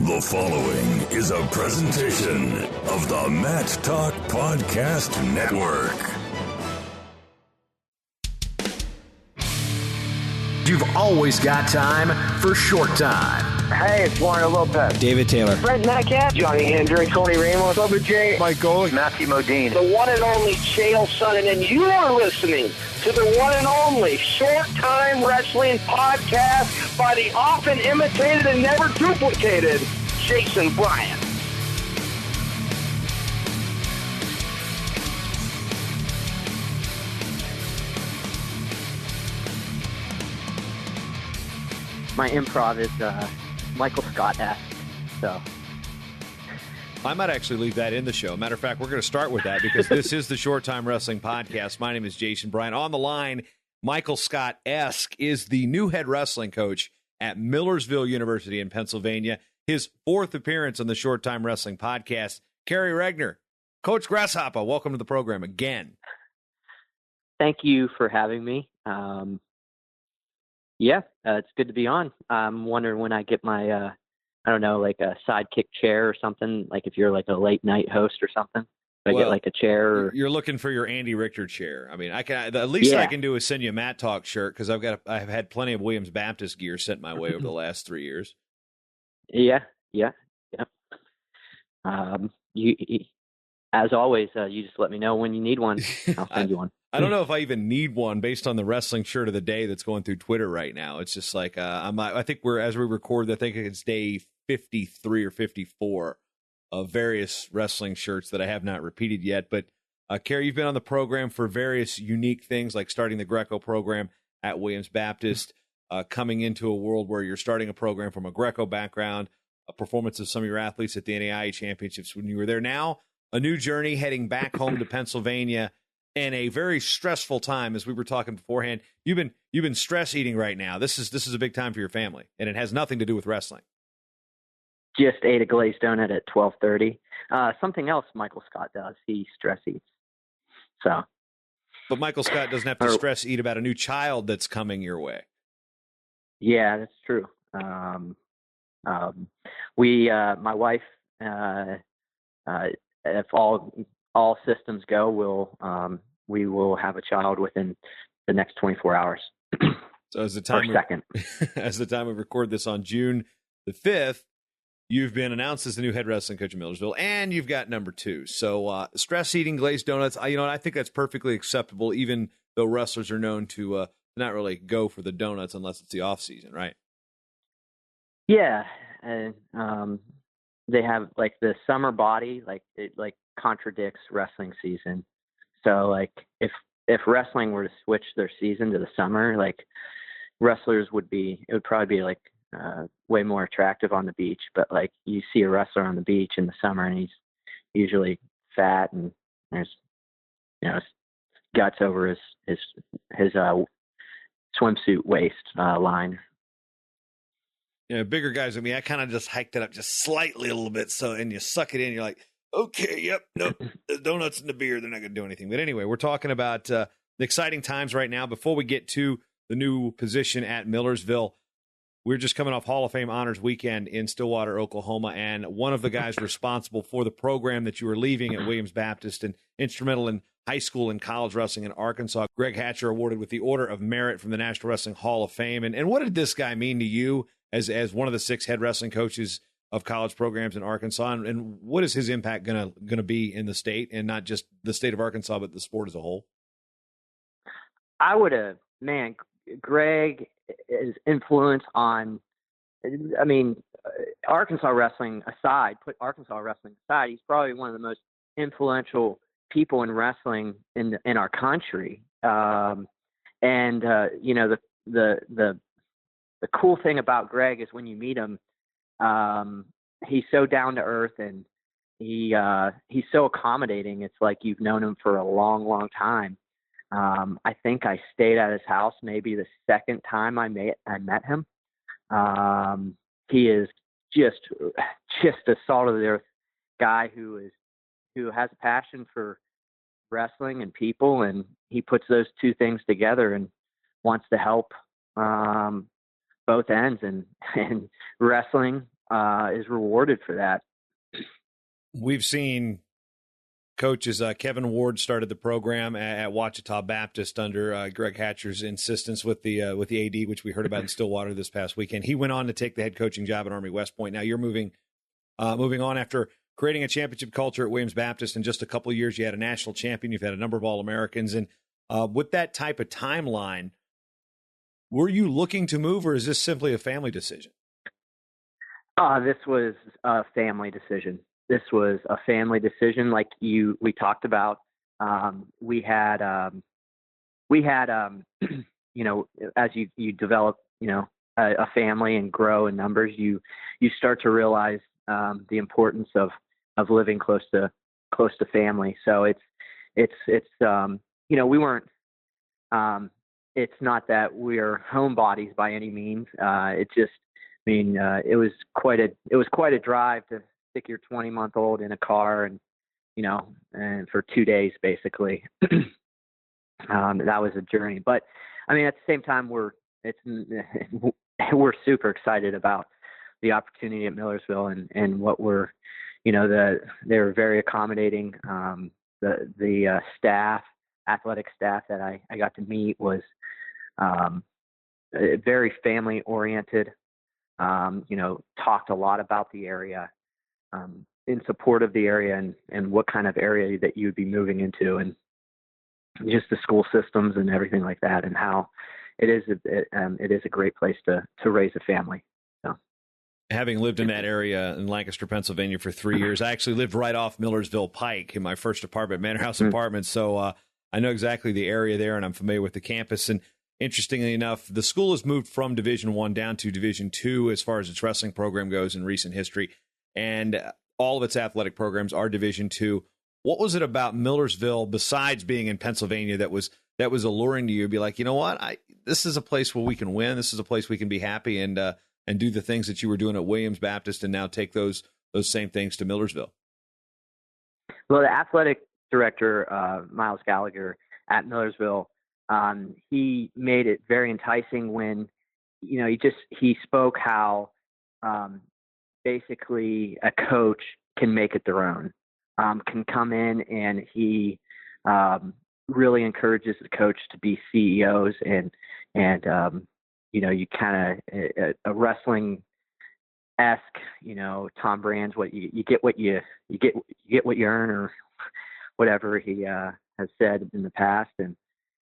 The following is a presentation of the Matt Talk Podcast Network. You've always got time for Short Time. Hey, it's Mario Lopez. David Taylor. Brent Metcalf. Johnny Hendricks. Tony Ramos. Bubba J. Mike Golick. Matthew Modine. The one and only Chael Sonnen, and you are listening to the one and only Short Time Wrestling Podcast by the often imitated and never duplicated Jason Bryant. My improv is Michael Scott-esque, so. I might actually leave that in the show. Matter of fact, we're going to start with that because this is the Short Time Wrestling Podcast. My name is Jason Bryant. On the line, Michael Scott-esque is the new head wrestling coach at Millersville University in Pennsylvania. His fourth appearance on the Short Time Wrestling Podcast. Kerry Regner, Coach Grasshopper, welcome to the program again. Thank you for having me. It's good to be on. I'm wondering when I get my, like a sidekick chair or something, like if you're like a late night host or something. I get like a chair. Or... You're looking for your Andy Richter chair. I mean, I can do is send you a Matt Talk shirt because I've had plenty of Williams Baptist gear sent my way over the last 3 years. Yeah. As always, you just let me know when you need one. I'll send you one. I don't know if I even need one based on the wrestling shirt of the day that's going through Twitter right now. It's just like I think as we record, I think it's day 53 or 54 of various wrestling shirts that I have not repeated yet. But Kerry, you've been on the program for various unique things, like starting the Greco program at Williams Baptist, coming into a world where you're starting a program from a Greco background, a performance of some of your athletes at the NAIA championships when you were there. Now, a new journey heading back home to Pennsylvania. And a very stressful time, as we were talking beforehand. You've been stress eating right now. This is a big time for your family, and it has nothing to do with wrestling. Just ate a glazed donut at 12:30. Something else Michael Scott does. He stress eats. So, but Michael Scott doesn't have to stress eat about a new child that's coming your way. Yeah, that's true. My wife, if all systems go, we will have a child within the next 24 hours. So as the time we record this on June the 5th, you've been announced as the new head wrestling coach of Millersville, and you've got number 2. So stress eating glazed donuts, I think that's perfectly acceptable, even though wrestlers are known to not really go for the donuts unless it's the off season, right? Yeah, and they have like the summer body, like it contradicts wrestling season. So like if wrestling were to switch their season to the summer, like wrestlers it would probably be like way more attractive on the beach. But like you see a wrestler on the beach in the summer and he's usually fat and there's guts over his swimsuit waist line. Yeah, bigger guys. I mean, I kind of just hiked it up just slightly a little bit. So, and you suck it in. You're like, okay, yep, nope, the donuts and the beer, they're not going to do anything. But anyway, we're talking about the exciting times right now. Before we get to the new position at Millersville, we're just coming off Hall of Fame Honors Weekend in Stillwater, Oklahoma, and one of the guys responsible for the program that you were leaving at Williams Baptist and instrumental in high school and college wrestling in Arkansas, Greg Hatcher, awarded with the Order of Merit from the National Wrestling Hall of Fame. And what did this guy mean to you as one of the 6 head wrestling coaches of college programs in Arkansas, and what is his impact gonna be in the state, and not just the state of Arkansas, but the sport as a whole? Greg is influence on, Arkansas wrestling aside, he's probably one of the most influential people in wrestling in our country. The cool thing about Greg is when you meet him, he's so down to earth and he's so accommodating. It's like you've known him for a long, long time. I think I stayed at his house maybe the second time I met him. He is just a salt of the earth guy who has a passion for wrestling and people, and he puts those two things together and wants to help both ends. And wrestling is rewarded for that. We've seen coaches, Kevin Ward started the program at Ouachita Baptist under Greg Hatcher's insistence with the AD, which we heard about in Stillwater this past weekend. He went on to take the head coaching job at Army West Point. Now you're moving on after creating a championship culture at Williams Baptist. In just a couple of years, you had a national champion. You've had a number of All-Americans. And with that type of timeline, were you looking to move, or is this simply a family decision? This was a family decision. Like we talked about. We had, you know, as you develop, you know, a family and grow in numbers, you start to realize the importance of living close to family. So it's you know, we weren't. It's not that we're homebodies by any means. It just, I mean, it was quite a drive to stick your 20-month-old in a car and, you know, and for 2 days basically. That was a journey. But I mean, at the same time, we're super excited about the opportunity at Millersville and what we're, you know, they're very accommodating. The staff, athletic staff that I got to meet was very family oriented. You know, talked a lot about the area, in support of the area and what kind of area that you'd be moving into, and just the school systems and everything like that, and how it is a great place to raise a family. So, having lived in that area in Lancaster, Pennsylvania for 3 years, I actually lived right off Millersville Pike in my first apartment, Manor House apartment. So I know exactly the area there, and I'm familiar with the campus. And interestingly enough, the school has moved from Division I down to Division II as far as its wrestling program goes in recent history, and all of its athletic programs are Division II. What was it about Millersville, besides being in Pennsylvania, that was alluring to you? Be like, you know what, this is a place where we can win. This is a place we can be happy and do the things that you were doing at Williams Baptist, and now take those same things to Millersville. Well, the athletic director, Miles Gallagher at Millersville, he made it very enticing when, you know, he spoke how basically a coach can make it their own, can come in, and he really encourages the coach to be CEOs and you know, you kind of a wrestling esque, you know, Tom Brand's what you get what you earn, or whatever he has said in the past, and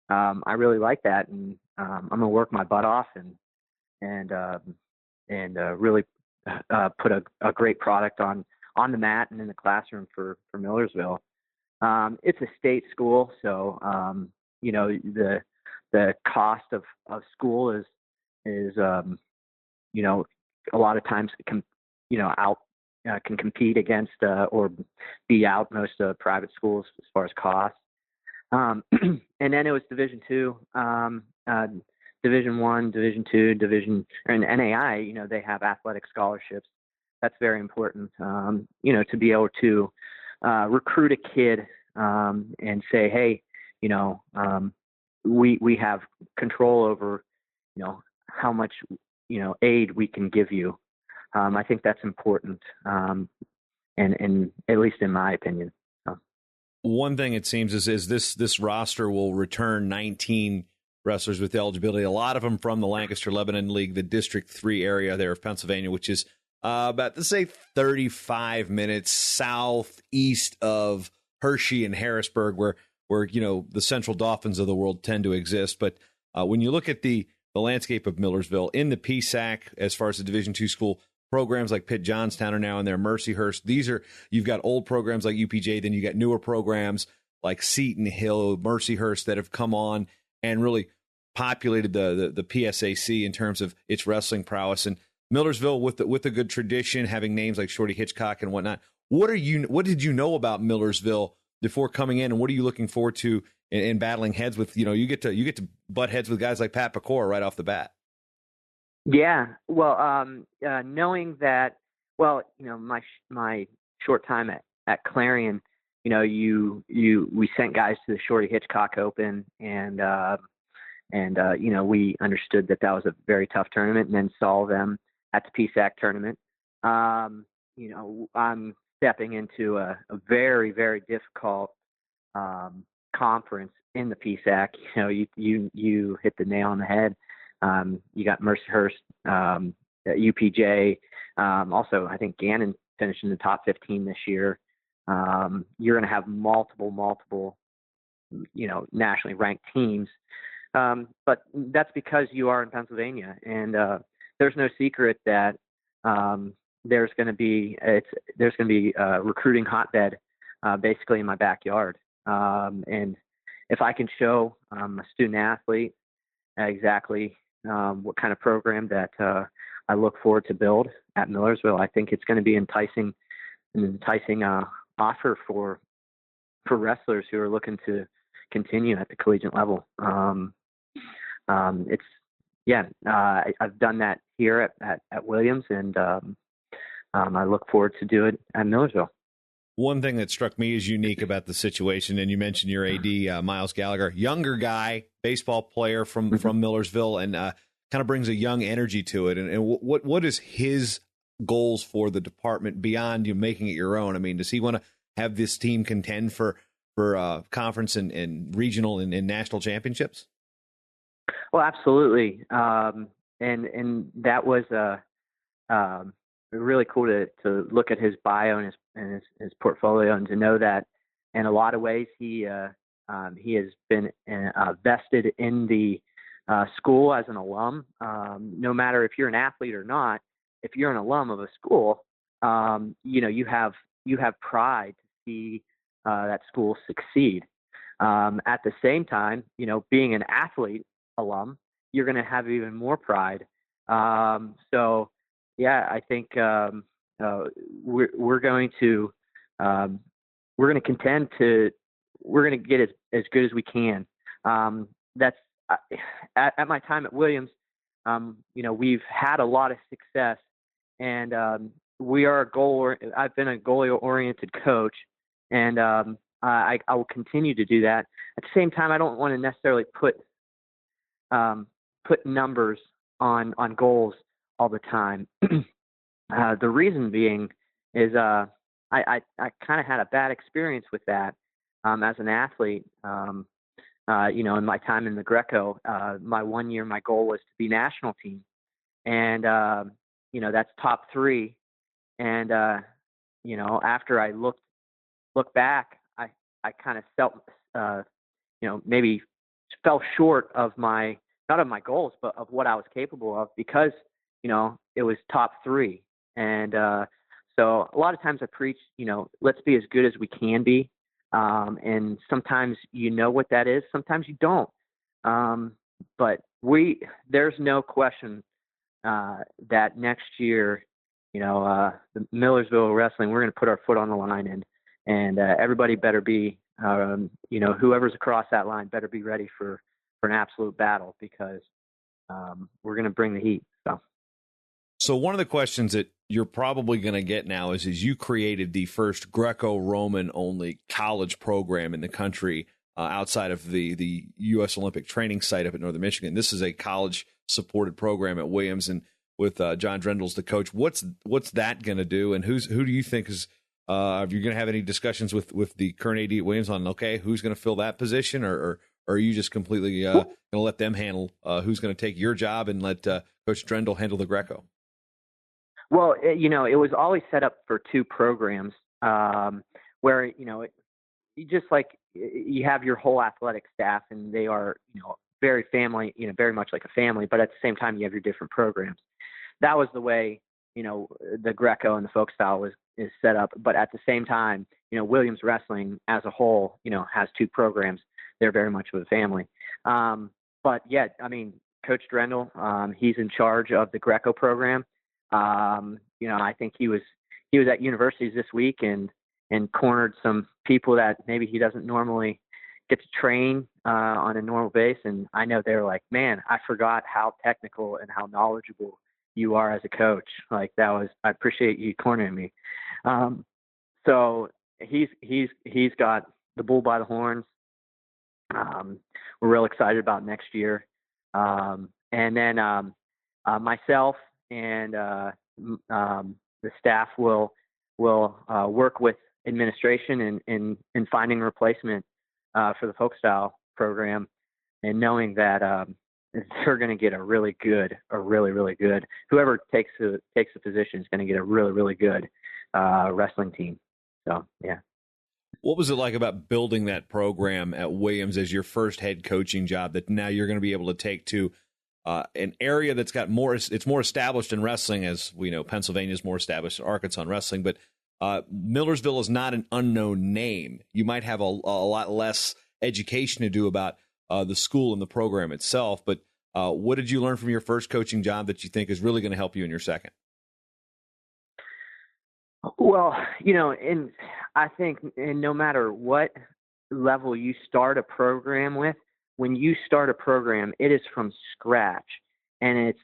I really like that, and I'm gonna work my butt off and really put a great product on the mat and in the classroom for Millersville. It's a state school, so you know, the cost of school is you know, a lot of times can compete against or be out most private schools as far as cost. And then it was Division II, Division I, Division II, and NAI. You know, they have athletic scholarships. That's very important. You know, to be able to recruit a kid and say, hey, you know, we have control over, you know, how much, you know, aid we can give you. I think that's important, and at least in my opinion. One thing it seems is this roster will return 19 wrestlers with eligibility. A lot of them from the Lancaster-Lebanon League, the District 3 area there of Pennsylvania, which is about, let's say, 35 minutes southeast of Hershey and Harrisburg, where you know, the Central Dolphins of the world tend to exist. But when you look at the landscape of Millersville in the PSAC, as far as the Division II school, programs like Pitt Johnstown are now in there, Mercyhurst. You've got old programs like UPJ, then you got newer programs like Seton Hill, Mercyhurst that have come on and really populated the PSAC in terms of its wrestling prowess. And Millersville with a good tradition, having names like Shorty Hitchcock and whatnot. What did you know about Millersville before coming in, and what are you looking forward to in battling heads with? You know, you get to butt heads with guys like Pat Pecora right off the bat. Yeah, well, knowing that, well, you know, my short time at Clarion, you know, we sent guys to the Shorty Hitchcock Open, and you know, we understood that was a very tough tournament, and then saw them at the PSAC tournament. I'm stepping into a very, very difficult conference in the PSAC. You hit the nail on the head. You got Mercyhurst, UPJ. Also, I think Gannon finished in the top 15 this year. You're going to have multiple, nationally ranked teams. But that's because you are in Pennsylvania, and there's no secret that there's going to be a recruiting hotbed basically in my backyard. And if I can show a student athlete exactly what kind of program that I look forward to build at Millersville, I think it's going to be an enticing offer for wrestlers who are looking to continue at the collegiate level. I've done that here at Williams, and I look forward to do it at Millersville. One thing that struck me as unique about the situation, and you mentioned your AD, Miles Gallagher, younger guy, baseball player from Millersville, and kind of brings a young energy to it. And what is his goals for the department beyond you making it your own? I mean, does he want to have this team contend for conference and regional and national championships? Well, absolutely. And that was really cool to look at his bio and his portfolio, and to know that in a lot of ways he has been vested in the school as an alum. No matter if you're an athlete or not, if you're an alum of a school, you have pride to see that school succeed. At the same time, being an athlete alum, you're going to have even more pride. So yeah, I think we're going to contend we're going to get as good as we can. That's at my time at Williams. We've had a lot of success, and we are I've been a goalie-oriented coach, and I will continue to do that. At the same time, I don't want to necessarily put numbers on goals all the time. The reason being is I kind of had a bad experience with that as an athlete. In my time in the Greco, my 1 year, my goal was to be national team, and that's top 3. And after I look back, I kind of felt maybe fell short of not of my goals, but of what I was capable of, because it was top 3. And so a lot of times I preach, let's be as good as we can be. And sometimes what that is, sometimes you don't. But there's no question that next year, the Millersville wrestling, we're going to put our foot on the line, and everybody better be, whoever's across that line better be ready for an absolute battle, because we're going to bring the heat. So one of the questions that you're probably going to get now is you created the first Greco-Roman only college program in the country outside of the U.S. Olympic training site up at Northern Michigan. This is a college supported program at Williams, and with John Drendel's the coach. What's that going to do, and who do you think is are you going to have any discussions with the current AD at Williams on who's going to fill that position, or are you just completely going to let them handle who's going to take your job and let Coach Drendel handle the Greco? Well, it was always set up for 2 programs where, you just like you have your whole athletic staff, and they are, very family, very much like a family, but at the same time you have your different programs. That was the way, the Greco and the folk style is set up. But at the same time, Williams Wrestling as a whole, has 2 programs. They're very much of a family. But yeah, I mean, Coach Drendel, he's in charge of the Greco program. I think he was at universities this week and cornered some people that maybe he doesn't normally get to train on a normal base. And I know they were like, man, I forgot how technical and how knowledgeable you are as a coach. Like, I appreciate you cornering me. So he's got the bull by the horns. We're real excited about next year. And then myself and the staff will work with administration in finding a replacement for the folk style program, and knowing that they're going to get a really good, whoever takes the position is going to get a really good wrestling team. So, yeah. What was it like about building that program at Williams as your first head coaching job that now you're going to be able to take to an area that's got it's more established in wrestling, as we know, Pennsylvania is more established in Arkansas in wrestling, but Millersville is not an unknown name. You might have a lot less education to do about the school and the program itself, but what did you learn from your first coaching job that you think is really going to help you in your second? Well, and I think no matter what level you start a program with, when you start a program, it is from scratch. And it's,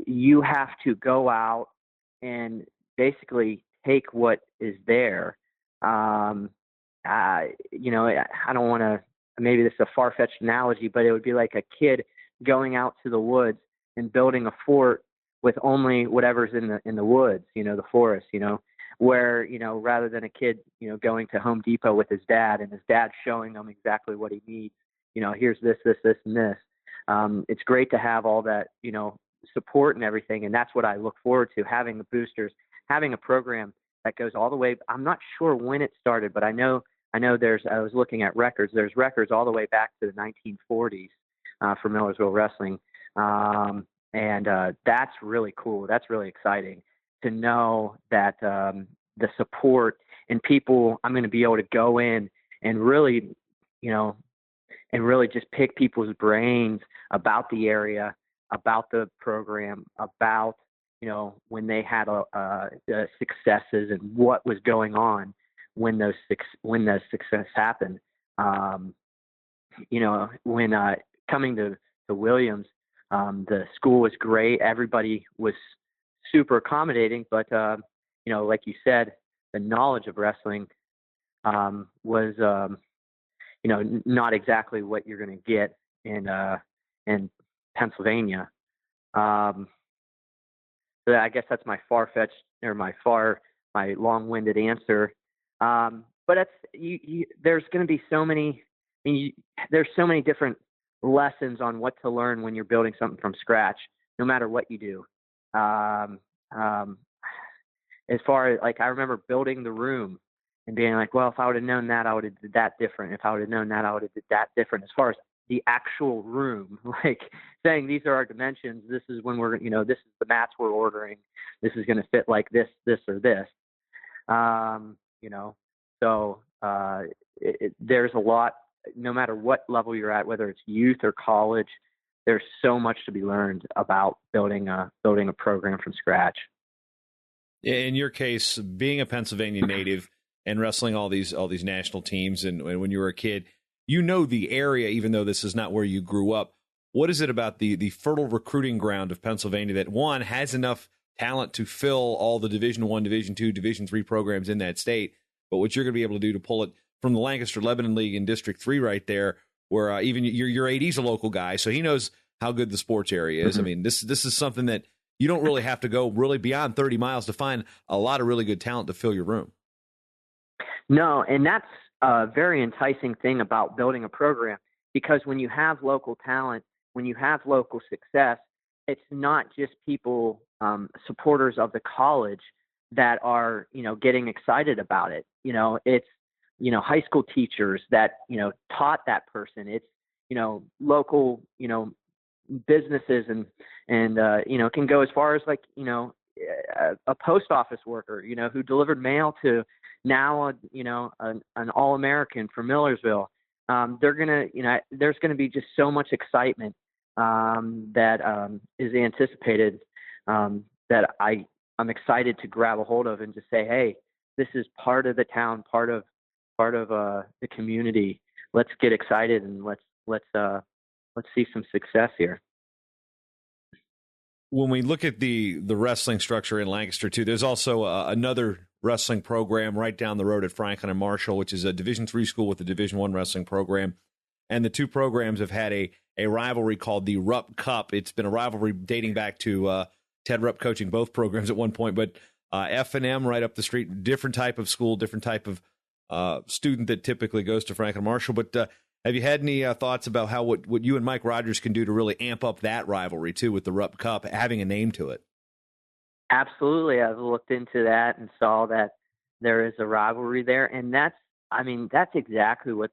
you have to go out and basically take what is there. I don't want to, maybe this is a far-fetched analogy, but it would be like a kid going out to the woods and building a fort with only whatever's in the woods, the forest, where, rather than a kid, going to Home Depot with his dad and his dad showing them exactly what he needs, here's this, and this. It's great to have all that, support and everything. And that's what I look forward to, having the boosters, having a program that goes all the way. I'm not sure when it started, but I know I was looking at records. There's records all the way back to the 1940s for Millersville wrestling. And that's really cool. That's really exciting to know that the support and people, I'm going to be able to go in and really, just pick people's brains about the area, about the program, about, when they had the successes and what was going on when the success happened. When coming to Williams, the school was great. Everybody was super accommodating, but like you said, the knowledge of wrestling was not exactly what you're going to get in Pennsylvania. So I guess that's my far-fetched or my long-winded answer. But that's there's going to be so many. There's so many different lessons on what to learn when you're building something from scratch, no matter what you do. As far as I remember building the room and being like, well, if I would have known that, I would have did that different. If I would have known that, I would have did that different. As far as the actual room, saying these are our dimensions. This is when we're, this is the mats we're ordering. This is going to fit like this, or this. So there's a lot. No matter what level you're at, whether it's youth or college, there's so much to be learned about building a program from scratch. In your case, being a Pennsylvania native and wrestling all these national teams, and when you were a kid, the area, even though this is not where you grew up. What is it about the fertile recruiting ground of Pennsylvania that, one, has enough talent to fill all the Division I, Division II, Division III programs in that state, but what you're going to be able to do to pull it from the Lancaster-Lebanon League in District 3 right there, where even your AD's a local guy, so he knows how good the sports area is. Mm-hmm. I mean, this is something that you don't really have to go really beyond 30 miles to find a lot of really good talent to fill your room. No, and that's a very enticing thing about building a program, because when you have local talent, when you have local success, it's not just people, supporters of the college that are, getting excited about it. It's, high school teachers that, taught that person. It's, local, businesses and it can go as far as a post office worker, who delivered mail to now, an All-American from Millersville. There's going to be just so much excitement that is anticipated that I'm excited to grab a hold of and just say, hey, this is part of the town, part of the community. Let's get excited and let's see some success here. When we look at the wrestling structure in Lancaster too, there's also another wrestling program right down the road at Franklin and Marshall, which is a Division III school with a Division I wrestling program. And the two programs have had a rivalry called the Rupp Cup. It's been a rivalry dating back to Ted Rupp coaching both programs at one point. But F&M right up the street, different type of school, different type of student that typically goes to Franklin Marshall. But have you had any thoughts about how what you and Mike Rogers can do to really amp up that rivalry too, with the Rupp Cup having a name to it? Absolutely. I've looked into that and saw that there is a rivalry there. And that's exactly what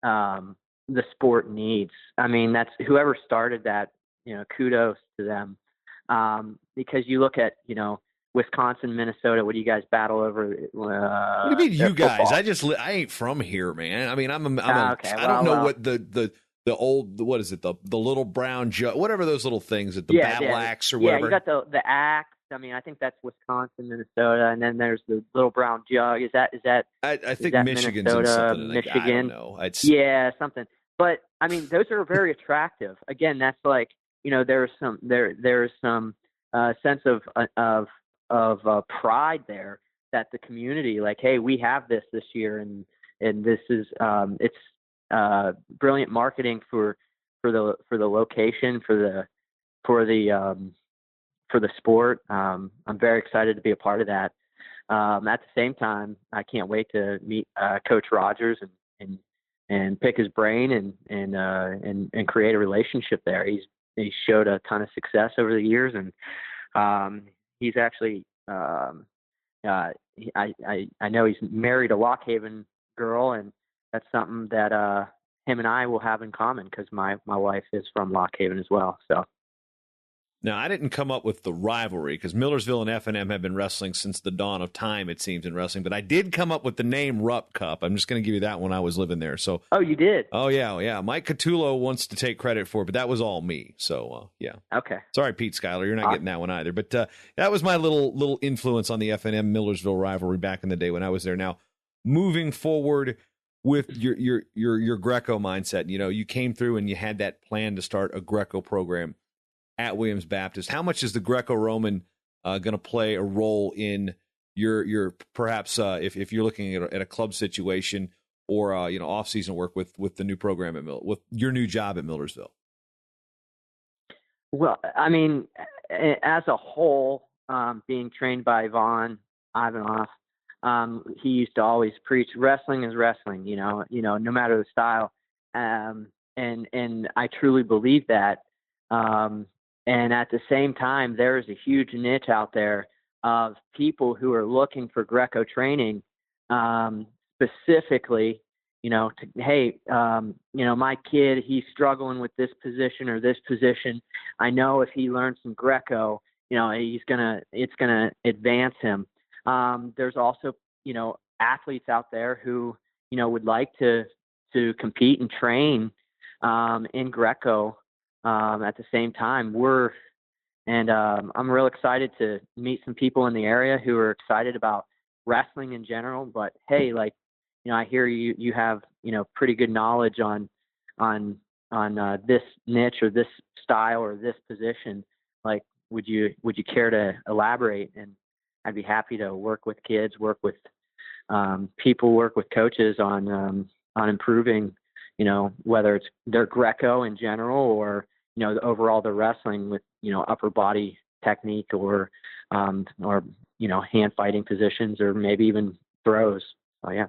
the sport needs. I mean, that's whoever started that, kudos to them. Because you look at, Wisconsin, Minnesota, what do you guys battle over? What do you mean, you guys? I ain't from here, man. I mean, I don't know what the old, what is it? The little brown jug, whatever those little things, the battle axe or whatever. Yeah, you got the axe. I mean, I think that's Wisconsin, Minnesota, and then there's the little brown jug. Is that? I think Michigan's Minnesota, something. Michigan. I don't know. Yeah, something. But I mean, those are very attractive. Again, that's like, there's some sense of pride there that the community, like, hey, we have this year, and this is it's brilliant marketing for the location, for the sport. I'm very excited to be a part of that. At the same time, I can't wait to meet Coach Rogers and pick his brain and create a relationship there. He's showed a ton of success over the years, and he's actually I know he's married a Lock Haven girl, and that's something that him and I will have in common, because my wife is from Lock Haven as well. So. Now, I didn't come up with the rivalry, because Millersville and F&M have been wrestling since the dawn of time, it seems, in wrestling. But I did come up with the name Rupp Cup. I'm just going to give you that when I was living there. So. Oh, you did? Oh, yeah. Mike Catullo wants to take credit for it, but that was all me. So, yeah. Okay. Sorry, Pete Schuyler. You're not getting that one either. But that was my little influence on the F&M Millersville rivalry back in the day when I was there. Now, moving forward with your Greco mindset, you came through and you had that plan to start a Greco program at Williams Baptist. How much is the Greco-Roman going to play a role in your perhaps if you're looking at a club situation or off-season work with the new program with your new job at Millersville? Well, I mean, as a whole, being trained by Ivan Ivanov, he used to always preach wrestling is wrestling, no matter the style, and I truly believe that. And at the same time, there is a huge niche out there of people who are looking for Greco training, specifically, my kid, he's struggling with this position or this position. I know if he learns some Greco, it's gonna advance him. There's also, athletes out there who, would like to compete and train in Greco. At the same time, I'm real excited to meet some people in the area who are excited about wrestling in general. But hey, I hear you have pretty good knowledge on this niche or this style or this position. Like, would you care to elaborate? And I'd be happy to work with kids, work with people, work with coaches on improving. Whether it's their Greco in general or, overall the wrestling with, upper body technique or hand fighting positions or maybe even throws. So, yeah.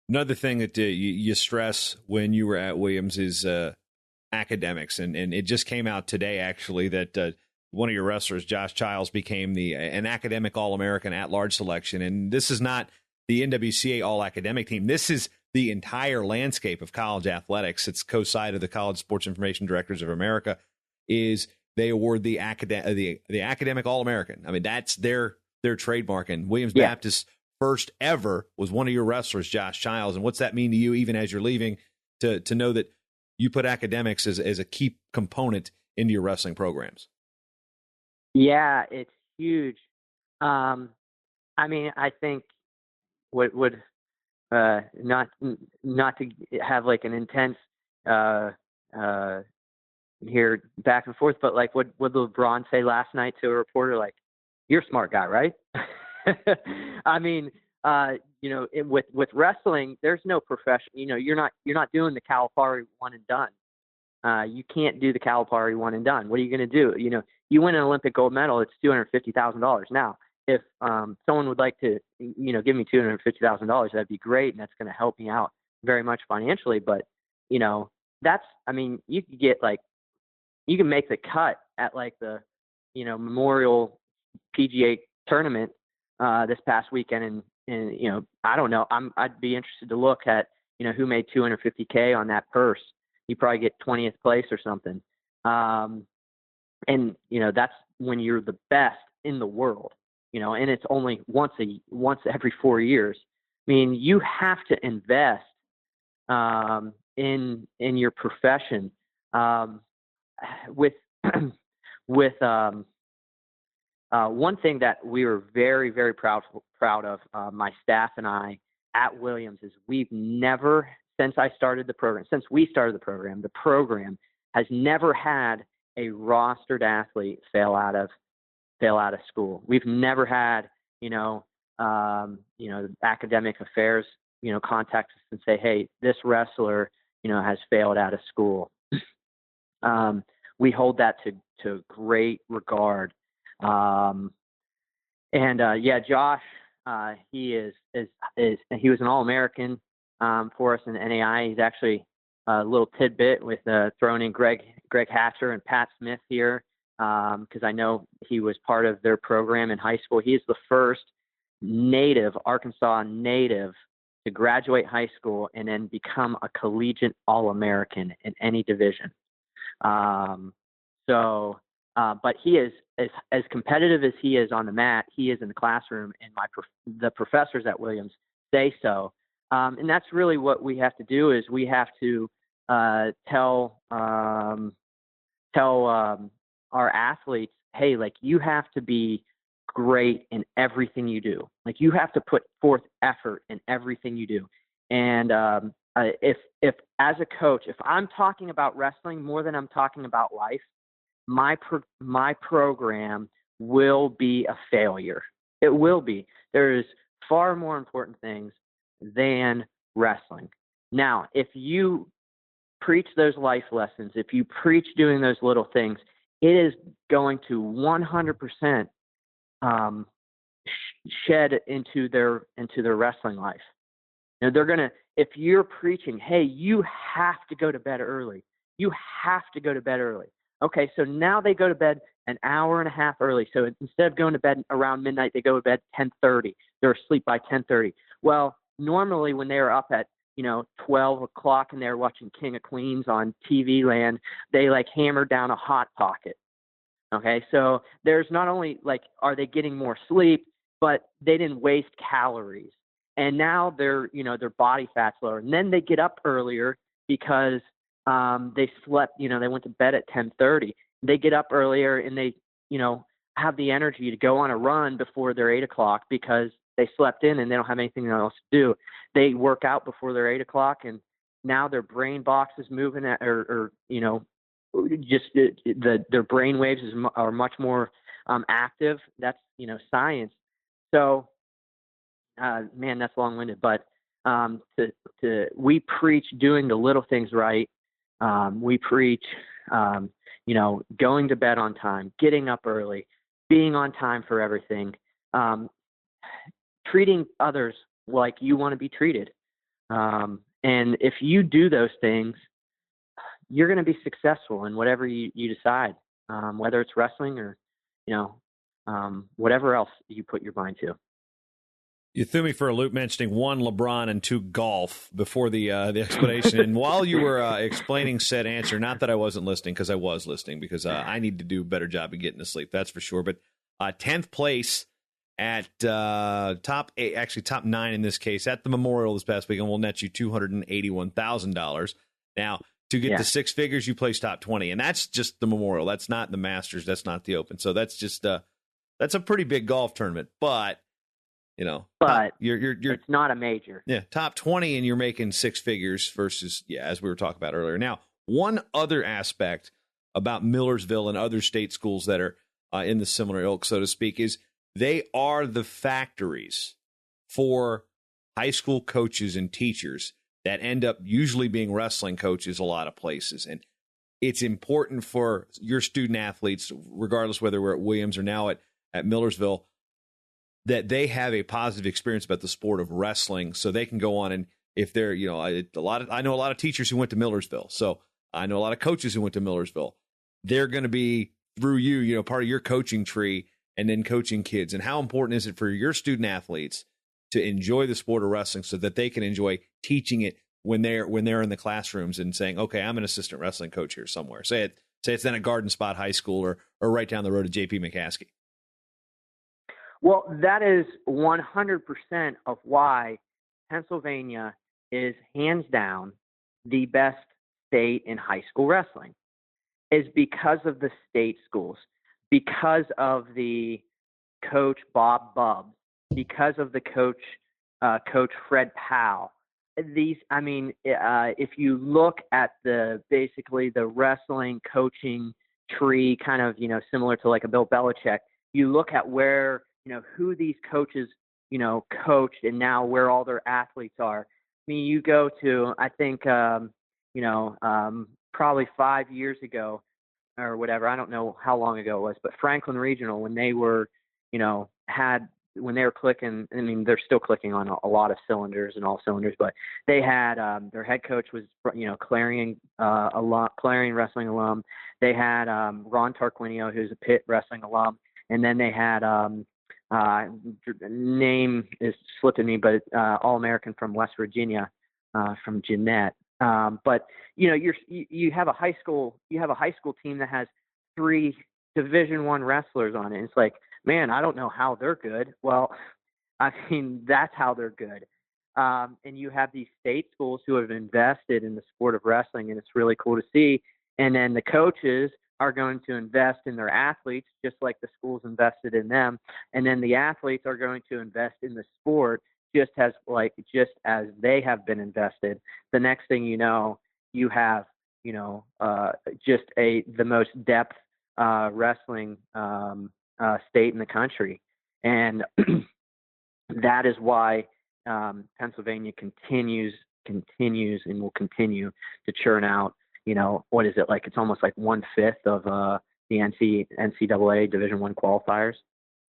Another thing that you stress when you were at Williams is academics. And it just came out today, actually, that one of your wrestlers, Josh Childs, became an academic All-American at-large selection. And this is not the NWCA All-Academic team. This is the entire landscape of college athletics. It's co-side of the College Sports Information Directors of America. Is they award the academic All-American. I mean, that's their trademark. And Williams Baptist first ever was one of your wrestlers, Josh Childs. And what's that mean to you, even as you're leaving, to know that you put academics as a key component into your wrestling programs? Yeah, it's huge. I mean, I think what would not to have like an intense here back and forth, but like what LeBron say last night to a reporter, like, you're a smart guy, right? I mean, with wrestling, there's no profession. You're not doing the Calipari one and done. You can't do the Calipari one and done. What are you going to do? you win an Olympic gold medal, it's $250,000. Now, if someone would like to, give me $250,000, that'd be great, and that's going to help me out very much financially. But you could get you can make the cut at like the Memorial PGA tournament this past weekend, and I don't know. I'd be interested to look at who made $250K on that purse. You probably get 20th place or something. And that's when you're the best in the world, and it's only once every 4 years. I mean, you have to invest in your profession. With one thing that we were very, very proud of, my staff and I at Williams, is we've never, since we started the program, the program has never had a rostered athlete fail out of school. We've never had, academic affairs, contact us and say, hey, this wrestler, has failed out of school. We hold that to great regard. Josh, he was an All-American for us in the NAI. He's actually a little tidbit with throwing in Greg Hatcher and Pat Smith here, because I know he was part of their program in high school. He is the first Arkansas native to graduate high school and then become a collegiate All-American in any division. But he is as competitive as he is on the mat. He is in the classroom, and the professors at Williams say so. And that's really what we have to do, is we have to tell our athletes, hey, like, you have to be great in everything you do. Like, you have to put forth effort in everything you do. And if as a coach, if I'm talking about wrestling more than I'm talking about life, my program will be a failure. It will be. There's far more important things than wrestling. Now, if you preach those life lessons, if you preach doing those little things, it is going to 100% shed into their wrestling life. They're going to, if you're preaching, hey, you have to go to bed early. You have to go to bed early. Okay, so now they go to bed an hour and a half early. So instead of going to bed around midnight, they go to bed 10:30. They're asleep by 10:30. Well, normally when they were up at 12 o'clock and they're watching King of Queens on TV Land, they hammer down a Hot Pocket. Okay, so there's not only are they getting more sleep, but they didn't waste calories. And now their body fat's lower. And then they get up earlier because they slept, they went to bed at 10:30. They get up earlier and they, have the energy to go on a run before their 8 o'clock because they slept in and they don't have anything else to do. They work out before their 8 o'clock, and now their brain box is moving their brain waves are much more active. That's, science. So, man, that's long-winded, but we preach doing the little things right. We preach, going to bed on time, getting up early, being on time for everything, treating others like you want to be treated. And if you do those things, you're going to be successful in whatever you decide, whether it's wrestling or, whatever else you put your mind to. You threw me for a loop mentioning 1, LeBron, and 2, golf before the explanation. And while you were explaining said answer, not that I wasn't listening, because I was listening, because I need to do a better job of getting to sleep, that's for sure. But 10th place at top 8, actually top 9 in this case, at the Memorial this past weekend will net you $281,000. Now, to get to 6 figures, you place top 20, and that's just the Memorial. That's not the Masters. That's not the Open. So that's just that's a pretty big golf tournament, but. But you're it's not a major. Yeah, top 20 and you're making 6 figures versus, as we were talking about earlier. Now, one other aspect about Millersville and other state schools that are in the similar ilk, so to speak, is they are the factories for high school coaches and teachers that end up usually being wrestling coaches a lot of places. And it's important for your student athletes, regardless whether we're at Williams or now at Millersville, that they have a positive experience about the sport of wrestling, so they can go on and if they're, I know a lot of teachers who went to Millersville, so I know a lot of coaches who went to Millersville. They're going to be through you, part of your coaching tree, and then coaching kids. And how important is it for your student athletes to enjoy the sport of wrestling so that they can enjoy teaching it when they're in the classrooms and saying, okay, I'm an assistant wrestling coach here somewhere. Say it's then at Garden Spot High School or right down the road at J.P. McCaskey. Well, that is 100% of why Pennsylvania is hands down the best state in high school wrestling, is because of the state schools, because of the coach Bob Bubbs, because of the coach Fred Powell. If you look at basically the wrestling coaching tree, kind of, similar to like a Bill Belichick, you look at where, who these coaches, coached and now where all their athletes are. I mean, you go to, I think, probably 5 years ago or whatever, I don't know how long ago it was, but Franklin Regional, when they were, when they were clicking, I mean, they're still clicking on a lot of cylinders and all cylinders, but they had, their head coach was, Clarion wrestling alum. They had Ron Tarquinio, who's a Pitt wrestling alum. And then they had, name is slipping me, but All-American from West Virginia, from Jeanette. But you have a high school team that has 3 Division I wrestlers on it. It's like, man, I don't know how they're good. Well, I mean, that's how they're good. And you have these state schools who have invested in the sport of wrestling, and it's really cool to see. And then the coaches are going to invest in their athletes, just like the schools invested in them. And then the athletes are going to invest in the sport just as they have been invested. The next thing you know, you have, the most depth wrestling state in the country. And that is why Pennsylvania continues and will continue to churn out, what is it, like it's almost like 1/5 of the NCAA Division I qualifiers.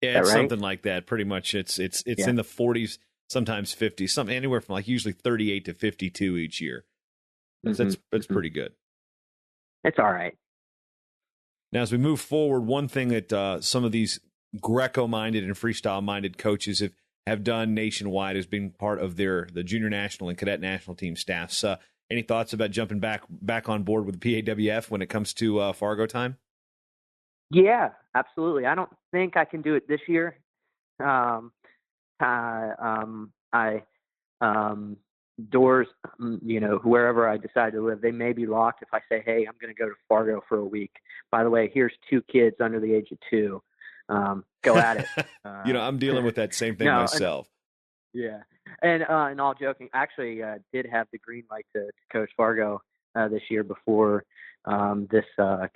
Yeah, it's right? something like that. Pretty much, it's in the 40s, sometimes 50s, something anywhere from like usually 38 to 52 each year. That's pretty good. It's all right. Now, as we move forward, one thing that some of these Greco-minded and freestyle-minded coaches have done nationwide as being part of the junior national and cadet national team staffs. Any thoughts about jumping back on board with the PAWF when it comes to Fargo time? Yeah, absolutely. I don't think I can do it this year. Doors, wherever I decide to live, they may be locked if I say, hey, I'm going to go to Fargo for a week. By the way, here's 2 kids under the age of 2. Go at it. I'm dealing with that same thing myself. Yeah. And all joking, actually did have the green light to coach Fargo this year before this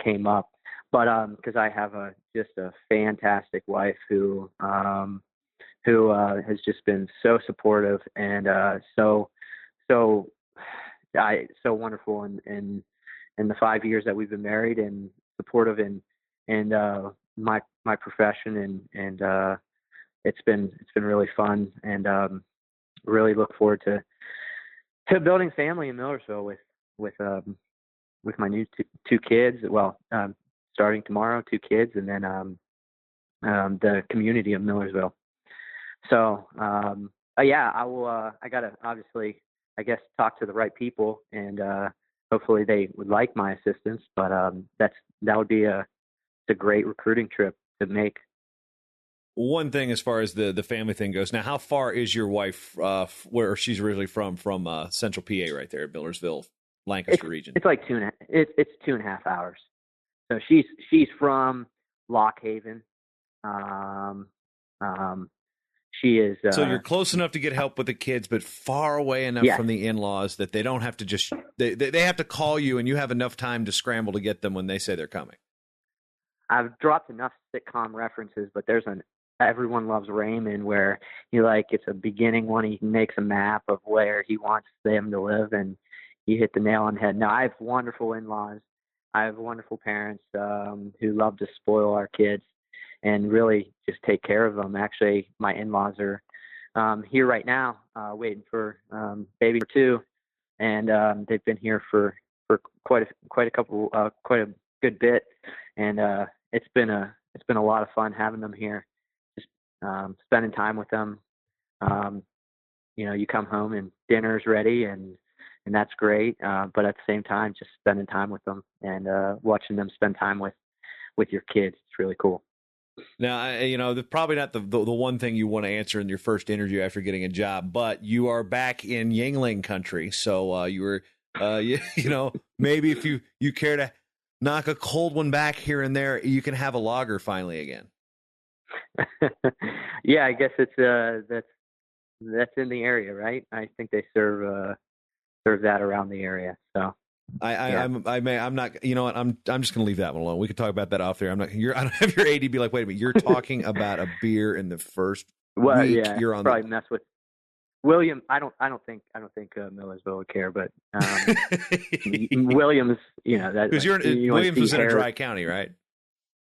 came up. But because I have just a fantastic wife who has just been so supportive and so wonderful in the 5 years that we've been married, and supportive in my profession, and it's been really fun, and really look forward to building family in Millersville with my new 2 kids. Well, starting tomorrow, 2 kids, and then the community of Millersville. So yeah, I will. I gotta obviously, I guess, talk to the right people, and hopefully they would like my assistance. But that would be a great recruiting trip to make. One thing as far as the family thing goes, now how far is your wife where she's originally from Central PA, right there at Millersville, Lancaster region? It's like 2.5 hours. So she's from Lock Haven. She is. So you're close enough to get help with the kids, but far away enough from the in-laws that they don't have to just they have to call you, and you have enough time to scramble to get them when they say they're coming. I've dropped enough sitcom references, but there's Everyone Loves Raymond, where it's a beginning one. He makes a map of where he wants them to live, and you hit the nail on the head. Now, I have wonderful in-laws I have wonderful parents who love to spoil our kids and really just take care of them. Actually, my in-laws are here right now, waiting for baby two, and they've been here for quite a good bit, and it's been a lot of fun having them here, just spending time with them. You come home and dinner's ready, and that's great. But at the same time, just spending time with them and watching them spend time with your kids, it's really cool. Now, probably not the one thing you want to answer in your first interview after getting a job, but you are back in Yuengling country. So you were, maybe if you care to knock a cold one back here and there, you can have a lager finally again. Yeah, I guess it's that's in the area, right? I think they serve that around the area. So. I'm not. You know what? I'm just going to leave that one alone. We could talk about that off there. I don't have your AD be like, wait a minute. You're talking about a beer in the first week. Yeah, you're on probably mess with William. I don't think Millersville would care, but Williams. That because Williams was in a dry county, right?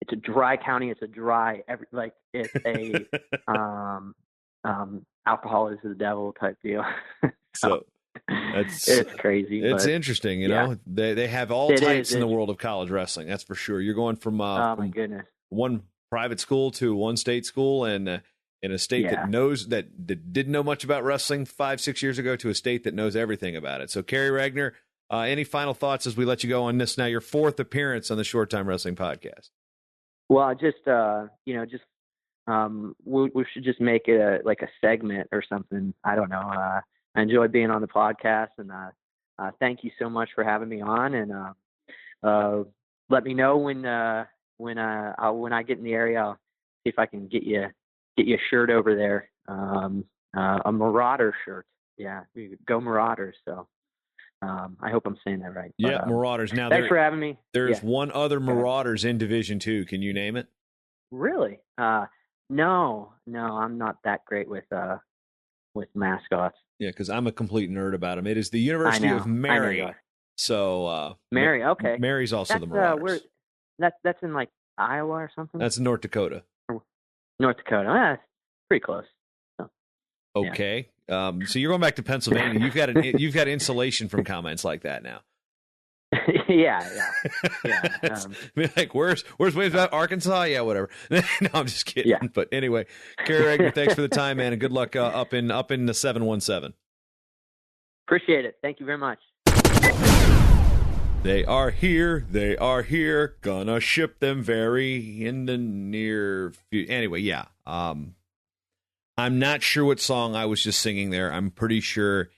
It's a dry county. It's a dry. It's a alcohol is the devil type deal. So. It's crazy. It's interesting, you know. They have all types in the world of college wrestling. That's for sure. You're going from my goodness, one private school to one state school, and in a state that didn't know much about wrestling 5-6 years ago to a state that knows everything about it. So, Kerry Regner, any final thoughts as we let you go on this? Now, your fourth appearance on the Short Time Wrestling Podcast. Well, we should just make it a segment or something. I don't know. I enjoy being on the podcast, and thank you so much for having me on. And let me know when I get in the area. I'll see if I can get you a shirt over there, a Marauder shirt. Yeah, go Marauders. So I hope I'm saying that right. Yeah, but, Marauders. Now, thanks for having me. There's one other Marauders in Division II. Can you name it? Really? No, I'm not that great with mascots. Yeah, because I'm a complete nerd about them. It is the University of Mary. So Mary, okay. Mary's also the Marauders. That's in Iowa or something? That's North Dakota. North Dakota. That's pretty close. So, okay. Yeah. So you're going back to Pennsylvania. You've got insulation from comments like that now. yeah. Where's Williams about Arkansas? Yeah, whatever. No, I'm just kidding. Yeah. But anyway, Kerry Regner, thanks for the time, man, and good luck up in the 717. Appreciate it. Thank you very much. They are here. Gonna ship them very in the near future. Anyway, yeah. I'm not sure what song I was just singing there. I'm pretty sure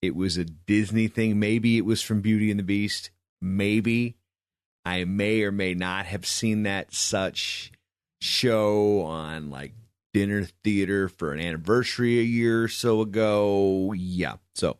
it was a Disney thing. Maybe it was from Beauty and the Beast. Maybe. I may or may not have seen that such show on dinner theater for an anniversary a year or so ago. Yeah. So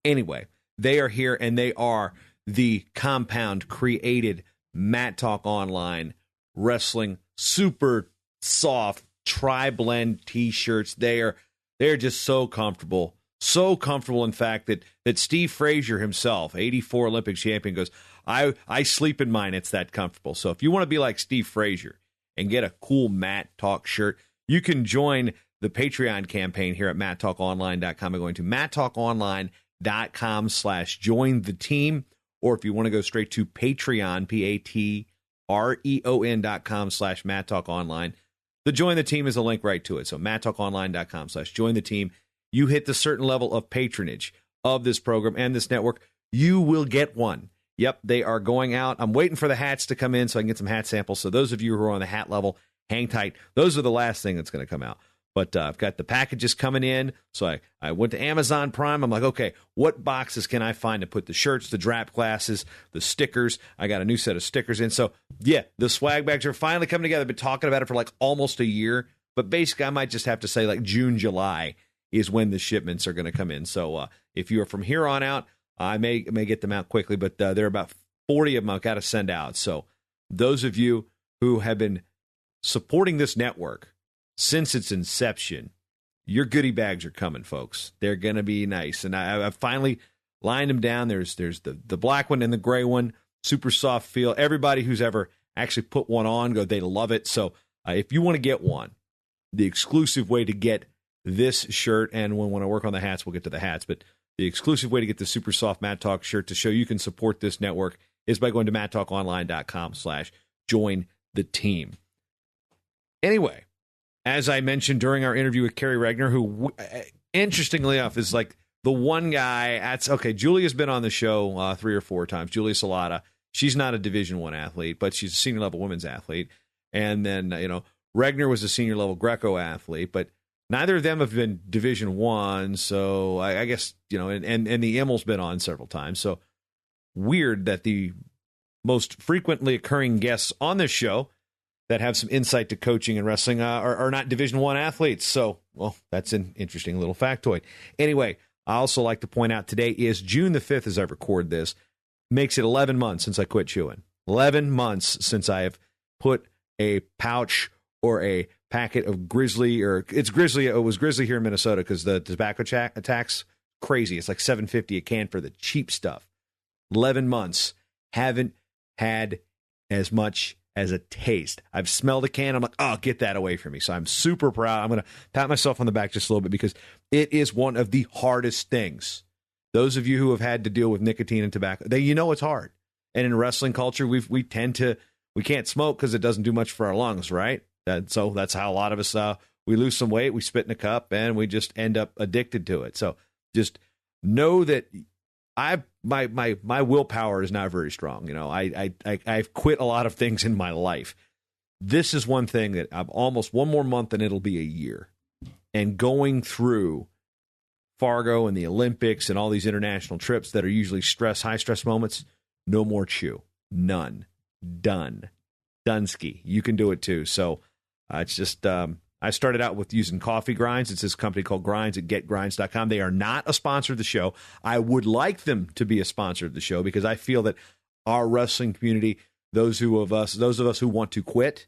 anyway, they are here, and they are the Compound created Mat Talk Online wrestling super soft tri-blend t-shirts. They're just so comfortable. So comfortable, in fact, that Steve Frazier himself, 84 Olympic champion, goes, I sleep in mine. It's that comfortable. So if you want to be like Steve Frazier and get a cool Mat Talk shirt, you can join the Patreon campaign here at MatTalkOnline.com by going to MatTalkOnline.com/join the team. Or if you want to go straight to Patreon, patreon.com/MatTalkOnline, the join the team is a link right to it. So MatTalkOnline.com/join the team. You hit the certain level of patronage of this program and this network, you will get one. Yep, they are going out. I'm waiting for the hats to come in so I can get some hat samples. So those of you who are on the hat level, hang tight. Those are the last thing that's going to come out. But I've got the packages coming in. So I went to Amazon Prime. I'm like, okay, what boxes can I find to put the shirts, the draft glasses, the stickers? I got a new set of stickers in. So, yeah, the swag bags are finally coming together. I've been talking about it for almost a year. But basically, I might just have to say June, July is when the shipments are going to come in. So if you are from here on out, I may get them out quickly, but there are about 40 of them I've got to send out. So those of you who have been supporting this network since its inception, your goodie bags are coming, folks. They're going to be nice. And I've finally lined them down. There's the black one and the gray one. super soft feel. Everybody who's ever actually put one on, they love it. So if you want to get one, the exclusive way to get this shirt, and when I work on the hats, we'll get to the hats, but the exclusive way to get the super soft Matt Talk shirt to show you can support this network is by going to matttalkonline.com/join the team. Anyway, as I mentioned during our interview with Kerry Regner, who, interestingly enough, is like the one guy. Julia's been on the show 3 or 4 times. Julia Salata. She's not a Division I athlete, but she's a senior level women's athlete. And then, Regner was a senior level Greco athlete, but neither of them have been Division I. So I guess, and the Emil's been on several times. So weird that the most frequently occurring guests on this show that have some insight to coaching and wrestling are not Division I athletes. So, well, that's an interesting little factoid. Anyway, I also like to point out today is June the 5th as I record this. Makes it 11 months since I quit chewing. 11 months since I have put a pouch or a packet of Grizzly, it was Grizzly here in Minnesota because the tobacco tax, crazy. It's like $7.50 a can for the cheap stuff. 11 months, haven't had as much as a taste. I've smelled a can. I'm like, oh, get that away from me. So I'm super proud. I'm going to pat myself on the back just a little bit because it is one of the hardest things. Those of you who have had to deal with nicotine and tobacco, it's hard. And in wrestling culture, we can't smoke because it doesn't do much for our lungs, right? So that's how a lot of us, we lose some weight, we spit in a cup, and we just end up addicted to it. So just know that my willpower is not very strong. I've quit a lot of things in my life. This is one thing that I'm almost one more month and it'll be a year. And going through Fargo and the Olympics and all these international trips that are usually high stress moments, no more chew. None. Done. Dunsky. You can do it too. So it's just, I started out with using coffee grinds. It's this company called Grinds at getgrinds.com. They are not a sponsor of the show. I would like them to be a sponsor of the show because I feel that our wrestling community, those of us who want to quit,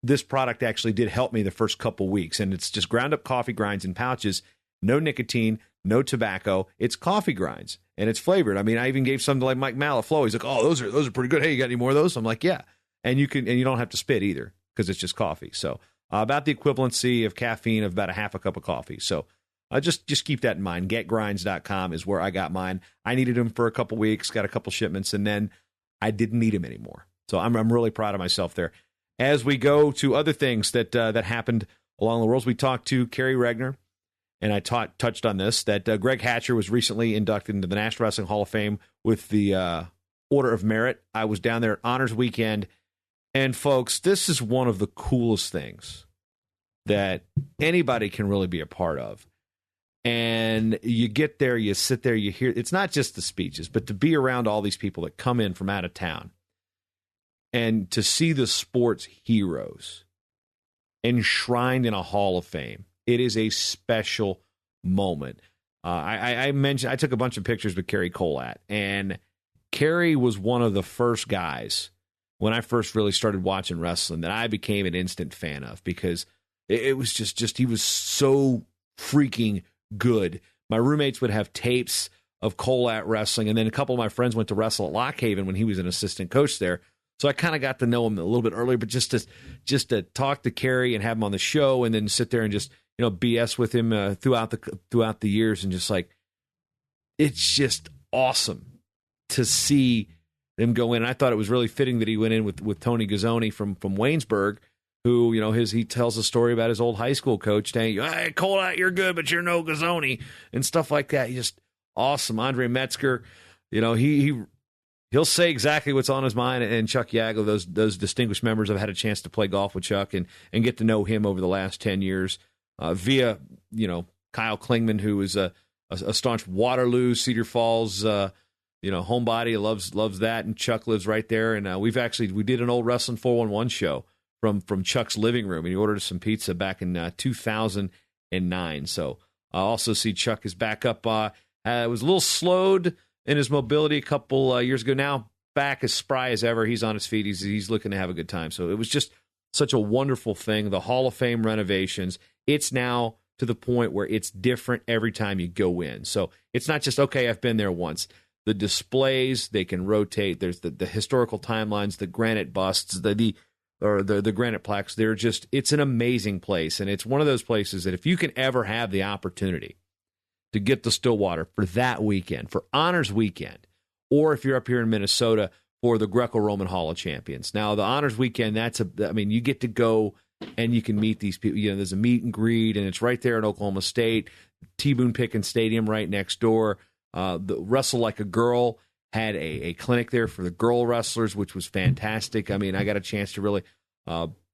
this product actually did help me the first couple weeks. And it's just ground up coffee grinds in pouches, no nicotine, no tobacco. It's coffee grinds and it's flavored. I mean, I even gave some to like Mike Malaflow. He's like, oh, those are pretty good. Hey, you got any more of those? I'm like, yeah. And you don't have to spit either because it's just coffee. So about the equivalency of caffeine of about a half a cup of coffee. So just keep that in mind. Getgrinds.com is where I got mine. I needed them for a couple weeks, got a couple shipments, and then I didn't need them anymore. So I'm really proud of myself there. As we go to other things that happened along the world, we talked to Kerry Regner, and I touched on this, that Greg Hatcher was recently inducted into the National Wrestling Hall of Fame with the Order of Merit. I was down there at Honors Weekend. And folks, this is one of the coolest things that anybody can really be a part of. And you get there, you sit there, you hear, it's not just the speeches, but to be around all these people that come in from out of town and to see the sports heroes enshrined in a Hall of Fame. It is a special moment. I mentioned, I took a bunch of pictures with Kerry Colat, and Kerry was one of the first guys when I first really started watching wrestling that I became an instant fan of because it was just he was so freaking good. My roommates would have tapes of Colat wrestling, and then a couple of my friends went to wrestle at Lock Haven when he was an assistant coach there. So I kind of got to know him a little bit earlier, but just to talk to Kerry and have him on the show and then sit there and just, BS with him throughout the years, and just like, it's just awesome to see them go in. And I thought it was really fitting that he went in with Tony Gazzoni from Waynesburg, who, he tells a story about his old high school coach saying, hey, Colat, you're good, but you're no Gazzoni, and stuff like that. He's just awesome. Andre Metzger, he'll say exactly what's on his mind. And Chuck Yago, those distinguished members, I've had a chance to play golf with Chuck and get to know him over the last 10 years via, Kyle Klingman, who is a staunch Waterloo, Cedar Falls, homebody, loves that. And Chuck lives right there. And we did an old Wrestling 411 show from Chuck's living room, and he ordered some pizza back in 2009. So I also see Chuck is back up. Was a little slowed in his mobility a couple years ago. Now back as spry as ever. He's on his feet. He's looking to have a good time. So it was just such a wonderful thing. The Hall of Fame renovations. It's now to the point where it's different every time you go in. So it's not just, okay, I've been there once. the displays. They can rotate. There's the historical timelines, the granite busts, the granite plaques. It's an amazing place. And it's one of those places that if you can ever have the opportunity to get to Stillwater for that weekend, for Honors Weekend, or if you're up here in Minnesota for the Greco-Roman Hall of Champions. Now, the Honors Weekend, you get to go and you can meet these people. There's a meet and greet, and it's right there in Oklahoma State, T. Boone Pickens Stadium right next door. The Wrestle Like a Girl had a clinic there for the girl wrestlers, which was fantastic. I got a chance to really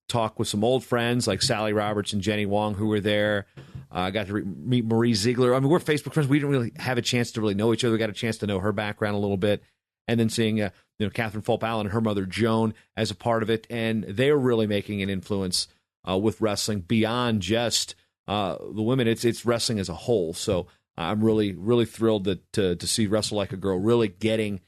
talk with some old friends like Sally Roberts and Jenny Wong who were there. I got to meet Marie Ziegler. We're Facebook friends. We didn't really have a chance to really know each other. We got a chance to know her background a little bit. And then seeing Catherine Fulp Allen and her mother Joan as a part of it. And they're really making an influence with wrestling beyond just the women. It's wrestling as a whole. So I'm really, really thrilled to see Wrestle Like a Girl really getting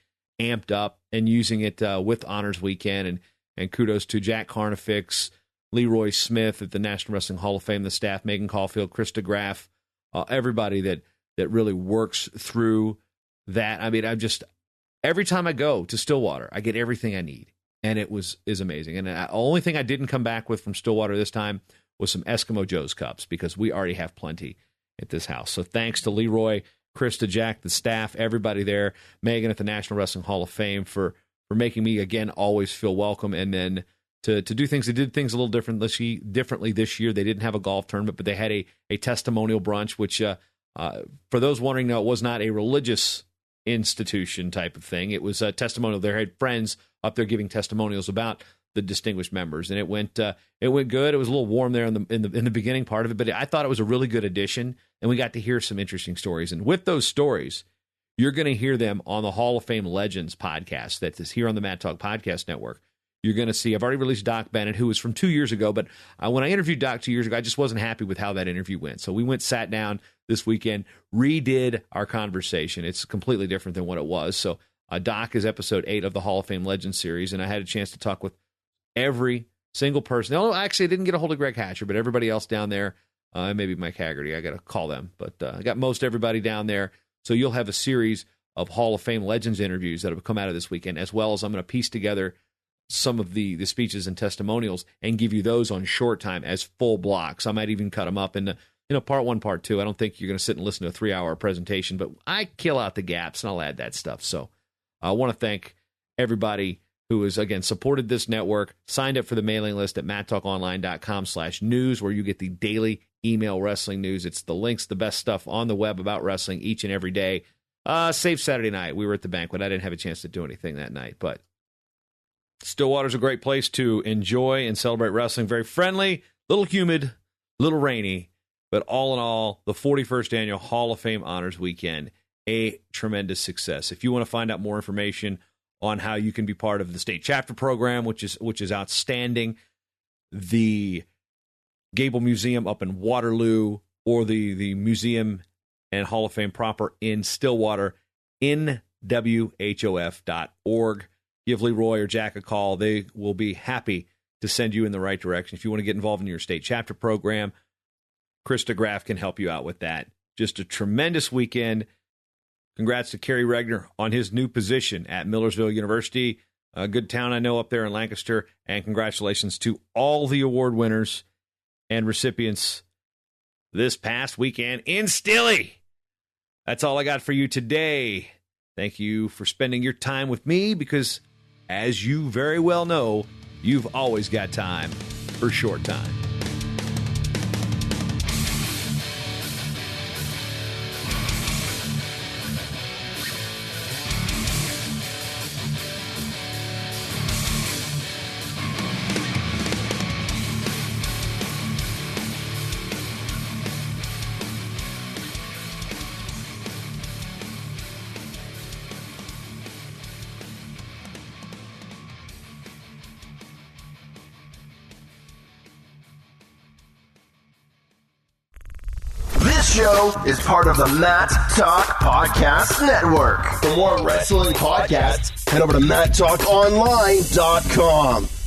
amped up and using it with Honors Weekend. And kudos to Jack Carnifex, Leroy Smith at the National Wrestling Hall of Fame, the staff, Megan Caulfield, Krista Graff, everybody that really works through that. Every time I go to Stillwater, I get everything I need, and it is amazing. And the only thing I didn't come back with from Stillwater this time was some Eskimo Joe's cups, because we already have plenty at this house. So thanks to Leroy, Krista, Jack, the staff, everybody there, Megan at the National Wrestling Hall of Fame for making me, again, always feel welcome. And then to do things, they did things a little differently this year. They didn't have a golf tournament, but they had a testimonial brunch, which for those wondering, no, it was not a religious institution type of thing. It was a testimonial. They had friends up there giving testimonials about the distinguished members, and it went good. It was a little warm there in the beginning part of it, but I thought it was a really good addition, and we got to hear some interesting stories. And with those stories, you're going to hear them on the Hall of Fame Legends podcast that is here on the Matt Talk Podcast Network. You're going to see, I've already released Doc Bennett, who was from 2 years ago, but when I interviewed Doc 2 years ago, I just wasn't happy with how that interview went. So we sat down this weekend, redid our conversation. It's completely different than what it was. So Doc is episode 8 of the Hall of Fame Legends series, and I had a chance to talk with every single person. No, actually, I didn't get a hold of Greg Hatcher, but everybody else down there, maybe Mike Haggerty, I got to call them. But I got most everybody down there. So you'll have a series of Hall of Fame Legends interviews that have come out of this weekend, as well as I'm going to piece together some of the speeches and testimonials and give you those on short time as full blocks. I might even cut them up into part 1, part 2. I don't think you're going to sit and listen to a 3-hour presentation, but I kill out the gaps and I'll add that stuff. So I want to thank everybody who has, again, supported this network, signed up for the mailing list at matttalkonline.com/news, where you get the daily email wrestling news. It's the links, the best stuff on the web about wrestling each and every day. Save Saturday night. We were at the banquet. I didn't have a chance to do anything that night, but Stillwater's a great place to enjoy and celebrate wrestling. Very friendly, little humid, little rainy, but all in all, the 41st Annual Hall of Fame Honors Weekend, a tremendous success. If you want to find out more information on how you can be part of the state chapter program, which is outstanding, the Gable Museum up in Waterloo, or the museum and Hall of Fame proper in Stillwater, nwhof.org. Give Leroy or Jack a call. They will be happy to send you in the right direction. If you want to get involved in your state chapter program, Krista Graff can help you out with that. Just a tremendous weekend. Congrats to Kerry Regner on his new position at Millersville University, a good town I know up there in Lancaster, and congratulations to all the award winners and recipients this past weekend in Stilly. That's all I got for you today. Thank you for spending your time with me, because as you very well know, you've always got time for short time. Show is part of the Matt Talk Podcast Network. For more wrestling podcasts, head over to matttalkonline.com.